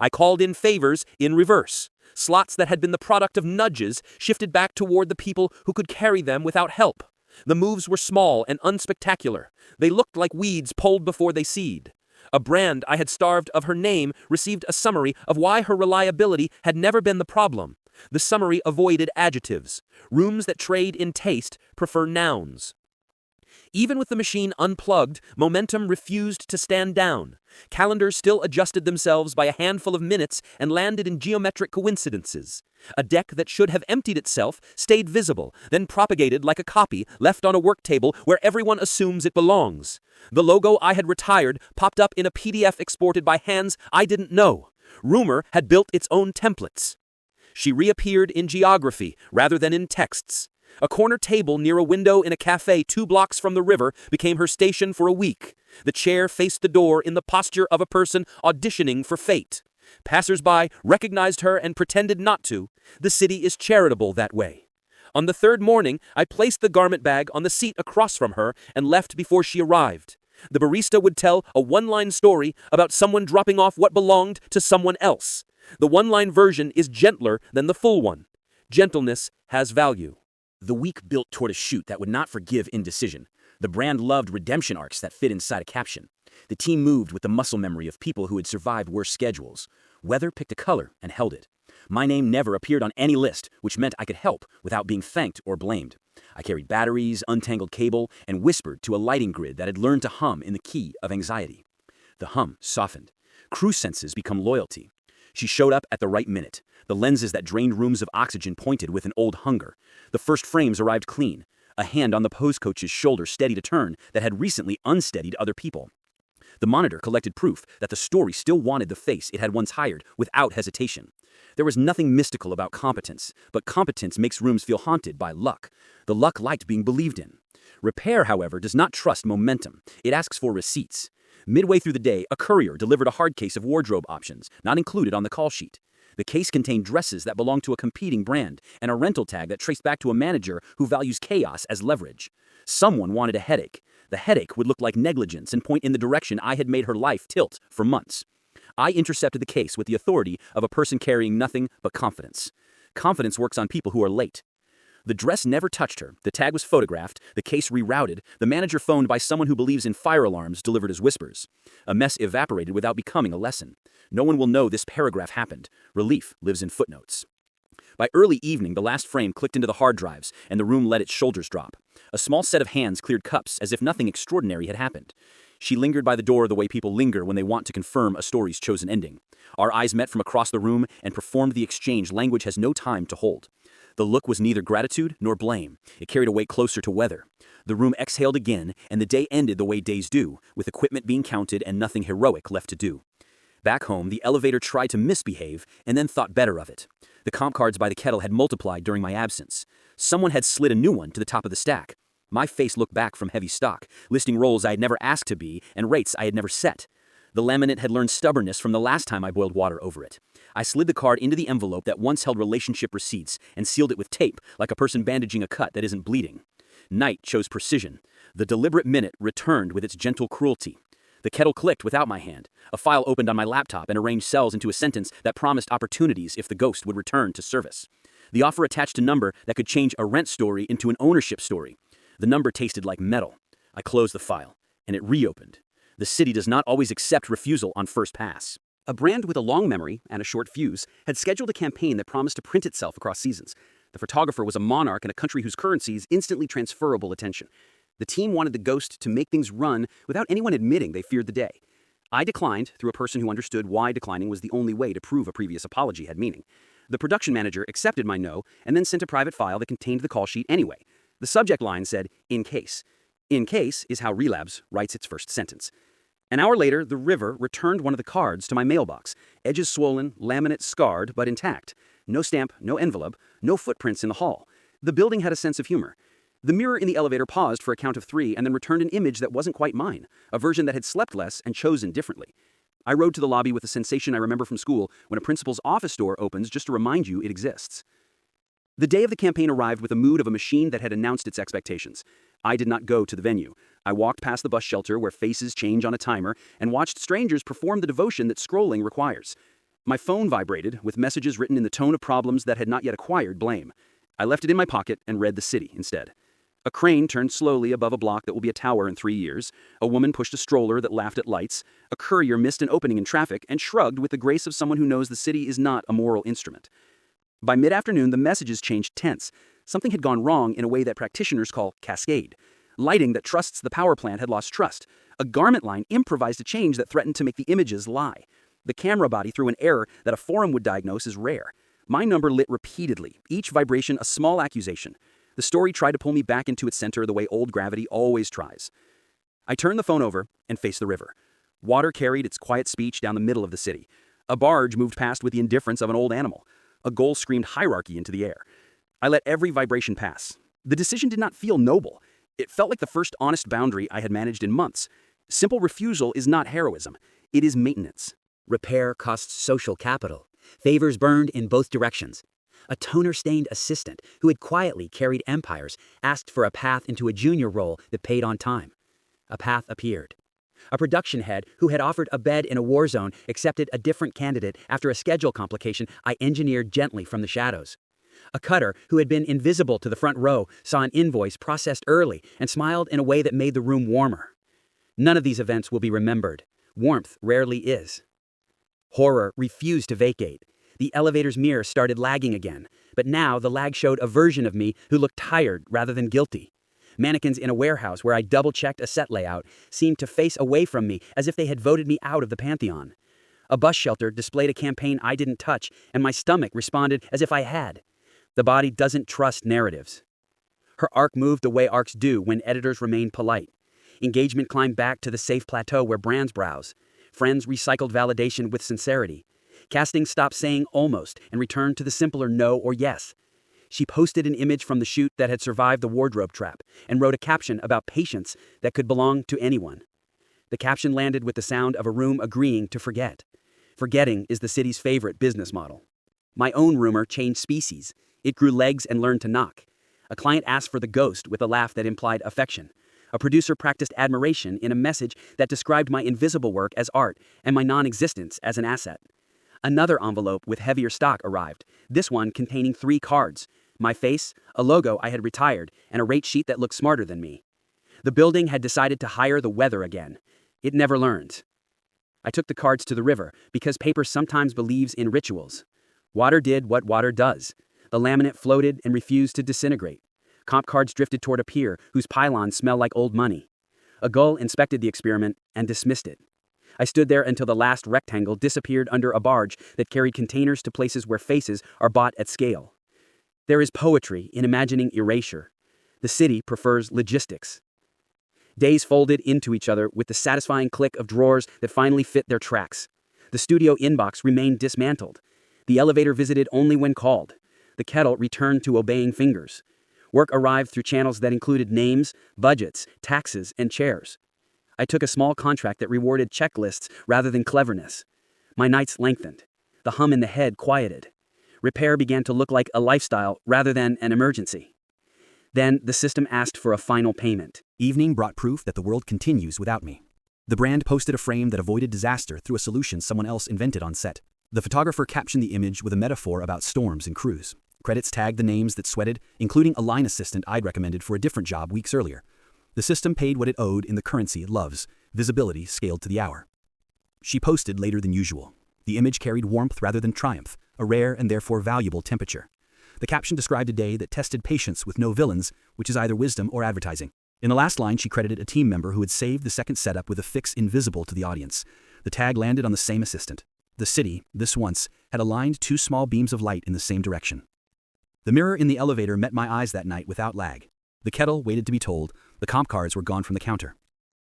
I called in favors in reverse. Slots that had been the product of nudges shifted back toward the people who could carry them without help. The moves were small and unspectacular. They looked like weeds pulled before they seed. A brand I had starved of her name received a summary of why her reliability had never been the problem. The summary avoided adjectives. Rooms that trade in taste prefer nouns. Even with the machine unplugged, momentum refused to stand down. Calendars still adjusted themselves by a handful of minutes and landed in geometric coincidences. A deck that should have emptied itself stayed visible, then propagated like a copy left on a work table where everyone assumes it belongs. The logo I had retired popped up in a PDF exported by hands I didn't know. Rumor had built its own templates. She reappeared in geography rather than in texts. A corner table near a window in a cafe 2 blocks from the river became her station for a week. The chair faced the door in the posture of a person auditioning for fate. Passers-by recognized her and pretended not to. The city is charitable that way. On the third morning, I placed the garment bag on the seat across from her and left before she arrived. The barista would tell a one-line story about someone dropping off what belonged to someone else. The one-line version is gentler than the full one. Gentleness has value. The week built toward a shoot that would not forgive indecision. The brand loved redemption arcs that fit inside a caption. The team moved with the muscle memory of people who had survived worse schedules. Weather picked a color and held it. My name never appeared on any list, which meant I could help without being thanked or blamed. I carried batteries, untangled cable, and whispered to a lighting grid that had learned to hum in the key of anxiety. The hum softened. Crew senses become loyalty. She showed up at the right minute. The lenses that drained rooms of oxygen pointed with an old hunger. The first frames arrived clean. A hand on the pose coach's shoulder steadied a turn that had recently unsteadied other people. The monitor collected proof that the story still wanted the face it had once hired without hesitation. There was nothing mystical about competence, but competence makes rooms feel haunted by luck. The luck liked being believed in. Repair, however, does not trust momentum. It asks for receipts. Midway through the day, a courier delivered a hard case of wardrobe options, not included on the call sheet. The case contained dresses that belonged to a competing brand and a rental tag that traced back to a manager who values chaos as leverage. Someone wanted a headache. The headache would look like negligence and point in the direction I had made her life tilt for months. I intercepted the case with the authority of a person carrying nothing but confidence. Confidence works on people who are late. The dress never touched her. The tag was photographed, the case rerouted, the manager phoned by someone who believes in fire alarms delivered as whispers. A mess evaporated without becoming a lesson. No one will know this paragraph happened. Relief lives in footnotes. By early evening, the last frame clicked into the hard drives, and the room let its shoulders drop. A small set of hands cleared cups as if nothing extraordinary had happened. She lingered by the door the way people linger when they want to confirm a story's chosen ending. Our eyes met from across the room and performed the exchange language has no time to hold. The look was neither gratitude nor blame. It carried a weight closer to weather. The room exhaled again, and the day ended the way days do, with equipment being counted and nothing heroic left to do. Back home, the elevator tried to misbehave and then thought better of it. The comp cards by the kettle had multiplied during my absence. Someone had slid a new one to the top of the stack. My face looked back from heavy stock, listing roles I had never asked to be and rates I had never set. The laminate had learned stubbornness from the last time I boiled water over it. I slid the card into the envelope that once held relationship receipts and sealed it with tape like a person bandaging a cut that isn't bleeding. Night chose precision. The deliberate minute returned with its gentle cruelty. The kettle clicked without my hand. A file opened on my laptop and arranged cells into a sentence that promised opportunities if the ghost would return to service. The offer attached a number that could change a rent story into an ownership story. The number tasted like metal. I closed the file, and it reopened. The city does not always accept refusal on first pass. A brand with a long memory and a short fuse had scheduled a campaign that promised to print itself across seasons. The photographer was a monarch in a country whose currency is instantly transferable attention. The team wanted the ghost to make things run without anyone admitting they feared the day. I declined through a person who understood why declining was the only way to prove a previous apology had meaning. The production manager accepted my no and then sent a private file that contained the call sheet anyway. The subject line said, "In case." In case is how Relabs writes its first sentence. An hour later, the river returned one of the cards to my mailbox, edges swollen, laminate scarred, but intact. No stamp, no envelope, no footprints in the hall. The building had a sense of humor. The mirror in the elevator paused for a count of 3 and then returned an image that wasn't quite mine, a version that had slept less and chosen differently. I rode to the lobby with a sensation I remember from school when a principal's office door opens just to remind you it exists. The day of the campaign arrived with the mood of a machine that had announced its expectations. I did not go to the venue. I walked past the bus shelter where faces change on a timer and watched strangers perform the devotion that scrolling requires. My phone vibrated with messages written in the tone of problems that had not yet acquired blame. I left it in my pocket and read the city instead. A crane turned slowly above a block that will be a tower in 3 years. A woman pushed a stroller that laughed at lights. A courier missed an opening in traffic and shrugged with the grace of someone who knows the city is not a moral instrument. By mid-afternoon, the messages changed tense. Something had gone wrong in a way that practitioners call cascade. Lighting that trusts the power plant had lost trust. A garment line improvised a change that threatened to make the images lie. The camera body threw an error that a forum would diagnose as rare. My number lit repeatedly, each vibration a small accusation. The story tried to pull me back into its center the way old gravity always tries. I turned the phone over and faced the river. Water carried its quiet speech down the middle of the city. A barge moved past with the indifference of an old animal. A gull screamed hierarchy into the air. I let every vibration pass. The decision did not feel noble. It felt like the first honest boundary I had managed in months. Simple refusal is not heroism. It is maintenance. Repair costs social capital. Favors burned in both directions. A toner-stained assistant who had quietly carried empires asked for a path into a junior role that paid on time. A path appeared. A production head who had offered a bed in a war zone accepted a different candidate after a schedule complication I engineered gently from the shadows. A cutter who had been invisible to the front row saw an invoice processed early and smiled in a way that made the room warmer. None of these events will be remembered. Warmth rarely is. Horror refused to vacate. The elevator's mirror started lagging again, but now the lag showed a version of me who looked tired rather than guilty. Mannequins in a warehouse where I double-checked a set layout seemed to face away from me as if they had voted me out of the pantheon. A bus shelter displayed a campaign I didn't touch, and my stomach responded as if I had. The body doesn't trust narratives. Her arc moved the way arcs do when editors remain polite. Engagement climbed back to the safe plateau where brands browse. Friends recycled validation with sincerity. Casting stopped saying almost and returned to the simpler no or yes. She posted an image from the shoot that had survived the wardrobe trap and wrote a caption about patience that could belong to anyone. The caption landed with the sound of a room agreeing to forget. Forgetting is the city's favorite business model. My own rumor changed species. It grew legs and learned to knock. A client asked for the ghost with a laugh that implied affection. A producer practiced admiration in a message that described my invisible work as art and my non-existence as an asset. Another envelope with heavier stock arrived, this one containing 3 cards, my face, a logo I had retired, and a rate sheet that looked smarter than me. The building had decided to hire the weather again. It never learns. I took the cards to the river because paper sometimes believes in rituals. Water did what water does. The laminate floated and refused to disintegrate. Comp cards drifted toward a pier whose pylons smelled like old money. A gull inspected the experiment and dismissed it. I stood there until the last rectangle disappeared under a barge that carried containers to places where faces are bought at scale. There is poetry in imagining erasure. The city prefers logistics. Days folded into each other with the satisfying click of drawers that finally fit their tracks. The studio inbox remained dismantled. The elevator visited only when called. The kettle returned to obeying fingers. Work arrived through channels that included names, budgets, taxes, and chairs. I took a small contract that rewarded checklists rather than cleverness. My nights lengthened. The hum in the head quieted. Repair began to look like a lifestyle rather than an emergency. Then the system asked for a final payment. Evening brought proof that the world continues without me. The brand posted a frame that avoided disaster through a solution someone else invented on set. The photographer captioned the image with a metaphor about storms and crews. Credits tagged the names that sweated, including a line assistant I'd recommended for a different job weeks earlier. The system paid what it owed in the currency it loves, visibility scaled to the hour. She posted later than usual. The image carried warmth rather than triumph, a rare and therefore valuable temperature. The caption described a day that tested patience with no villains, which is either wisdom or advertising. In the last line, she credited a team member who had saved the second setup with a fix invisible to the audience. The tag landed on the same assistant. The city, this once, had aligned 2 small beams of light in the same direction. The mirror in the elevator met my eyes that night without lag. The kettle waited to be told. The comp cards were gone from the counter.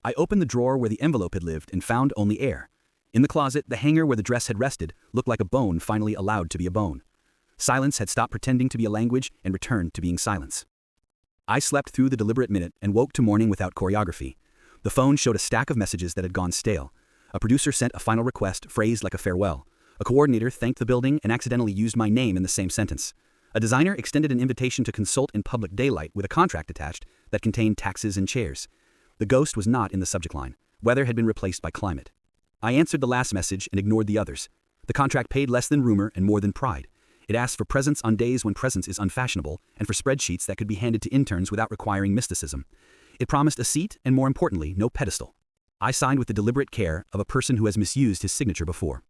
I opened the drawer where the envelope had lived and found only air. In the closet, the hanger where the dress had rested looked like a bone finally allowed to be a bone. Silence had stopped pretending to be a language and returned to being silence. I slept through the deliberate minute and woke to morning without choreography. The phone showed a stack of messages that had gone stale. A producer sent a final request phrased like a farewell. A coordinator thanked the building and accidentally used my name in the same sentence. A designer extended an invitation to consult in public daylight with a contract attached that contained taxes and chairs. The ghost was not in the subject line. Weather had been replaced by climate. I answered the last message and ignored the others. The contract paid less than rumor and more than pride. It asked for presence on days when presence is unfashionable and for spreadsheets that could be handed to interns without requiring mysticism. It promised a seat and, more importantly, no pedestal. I signed with the deliberate care of a person who has misused his signature before.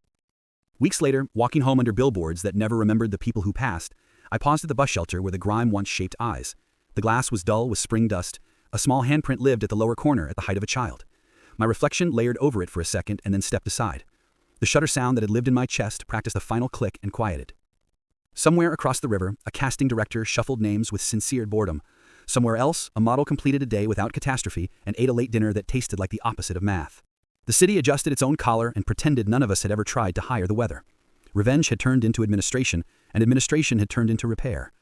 Weeks later, walking home under billboards that never remembered the people who passed, I paused at the bus shelter where the grime once shaped eyes. The glass was dull with spring dust. A small handprint lived at the lower corner at the height of a child. My reflection layered over it for a second and then stepped aside. The shutter sound that had lived in my chest practiced a final click and quieted. Somewhere across the river, a casting director shuffled names with sincere boredom. Somewhere else, a model completed a day without catastrophe and ate a late dinner that tasted like the opposite of math. The city adjusted its own collar and pretended none of us had ever tried to hire the weather. Revenge had turned into administration, and administration had turned into repair.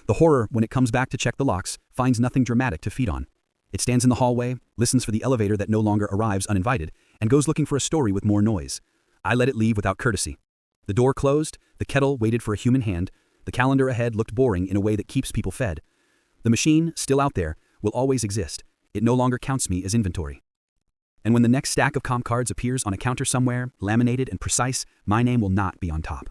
The horror, when it comes back to check the locks, finds nothing dramatic to feed on. It stands in the hallway, listens for the elevator that no longer arrives uninvited, and goes looking for a story with more noise. I let it leave without courtesy. The door closed, the kettle waited for a human hand, The calendar ahead looked boring in a way that keeps people fed. The machine, still out there, will always exist. It no longer counts me as inventory. And when the next stack of comp cards appears on a counter somewhere, laminated and precise, my name will not be on top.